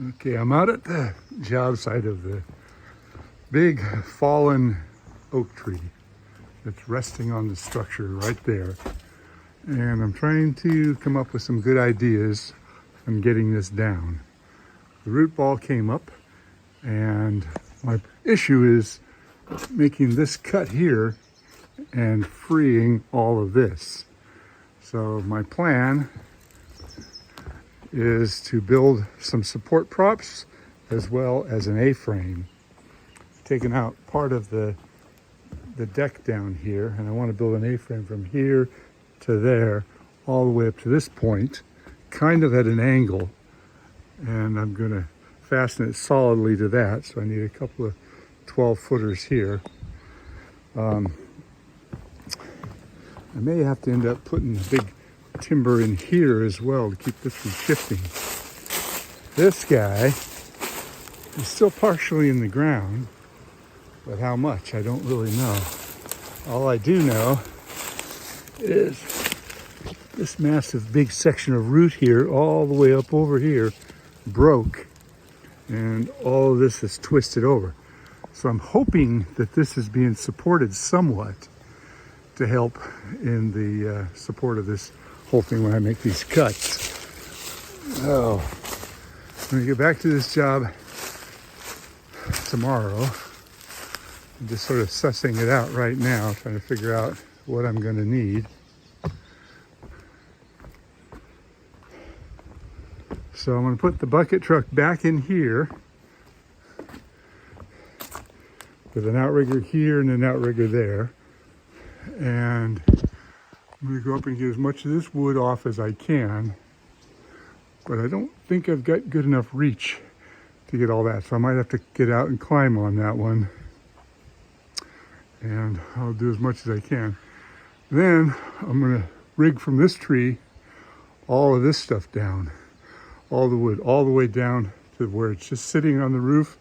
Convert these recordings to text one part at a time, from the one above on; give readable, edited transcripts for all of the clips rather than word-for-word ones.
Okay, I'm out at the job site of the big fallen oak tree that's resting on the structure right there. And I'm trying to come up with some good ideas on getting this down. The root ball came up, and my issue is making this cut here and freeing all of this. So my plan is to build some support props as well as an A-frame. Taking out part of the deck down here, and I want to build an A-frame from here to there, all the way up to this point, kind of at an angle, and I'm going to fasten it solidly to that. So I need a couple of 12-footers here. I may have to end up putting a big timber in here as well to keep this from shifting. This guy is still partially in the ground, but how much, I don't really know. All I do know is this massive big section of root here, all the way up over here, broke, and all of this is twisted over. So I'm hoping that this is being supported somewhat to help in the support of this whole thing when I make these cuts. Oh, I'm gonna get back to this job tomorrow. I'm just sort of sussing it out right now, trying to figure out what I'm gonna need. So I'm gonna put the bucket truck back in here with an outrigger here and an outrigger there. And I'm going to go up and get as much of this wood off as I can, but I don't think I've got good enough reach to get all that, so I might have to get out and climb on that one, and I'll do as much as I can. Then I'm going to rig from this tree all of this stuff down, all the wood, all the way down to where it's just sitting on the roof,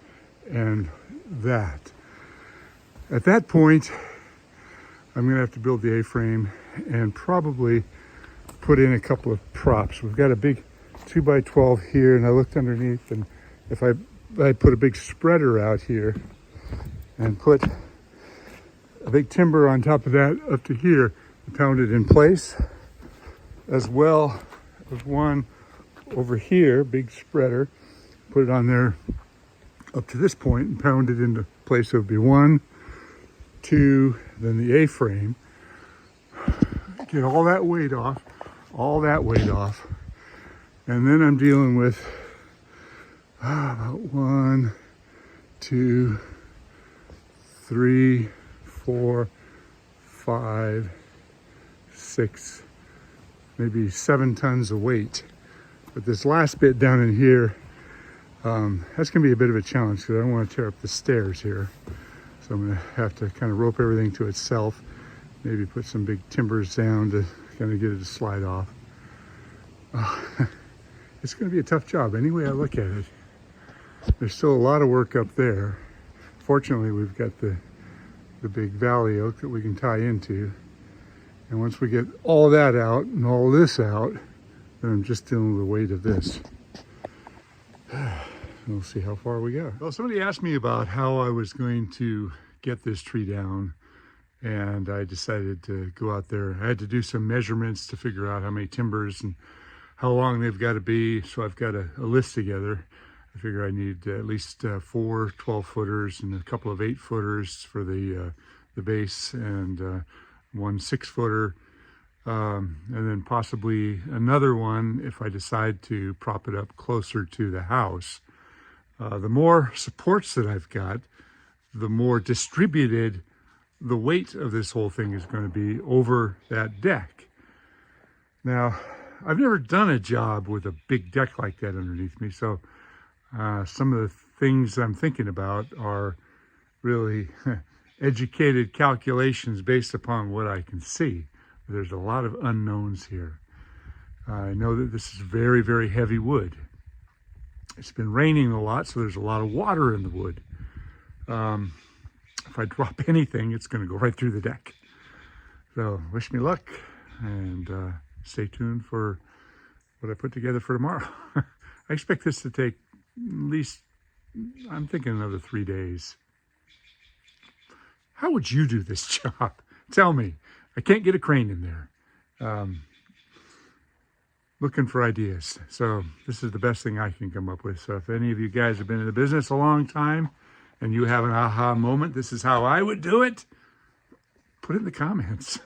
and that. At that point, I'm going to have to build the A-frame and probably put in a couple of props. We've got a big 2x12 here, and I looked underneath, and if I put a big spreader out here and put a big timber on top of that up to here and pound it in place, as well as one over here, big spreader, put it on there up to this point and pound it into place. So it would be 1, 2, then the A-frame. Get all that weight off, and then I'm dealing with about 1, 2, 3, 4, 5, 6, maybe 7 tons of weight. But this last bit down in here, that's going to be a bit of a challenge because I don't want to tear up the stairs here. So I'm going to have to kind of rope everything to itself, maybe put some big timbers down to kind of get it to slide off. It's going to be a tough job any way I look at it. There's still a lot of work up there. Fortunately, we've got the big valley oak that we can tie into. And once we get all that out and all this out, then I'm just dealing with the weight of this. We'll see how far we go. Well, somebody asked me about how I was going to get this tree down, and I decided to go out there. I had to do some measurements to figure out how many timbers and how long they've got to be. So I've got a list together. I figure I need at least 4 12-footers and a couple of 8-footers for the base, and 1 6-footer. And then possibly another one if I decide to prop it up closer to the house. The more supports that I've got, the more distributed the weight of this whole thing is going to be over that deck. Now, I've never done a job with a big deck like that underneath me, so some of the things I'm thinking about are really educated calculations based upon what I can see. There's a lot of unknowns here. I know that this is very, very heavy wood. It's been raining a lot, so there's a lot of water in the wood. If I drop anything, it's going to go right through the deck. So wish me luck, and stay tuned for what I put together for tomorrow. I expect this to take least, I'm thinking another 3 days. How would you do this job? Tell me. I can't get a crane in there. Looking for ideas. So this is the best thing I can come up with. So if any of you guys have been in the business a long time and you have an aha moment, this is how I would do it, put it in the comments.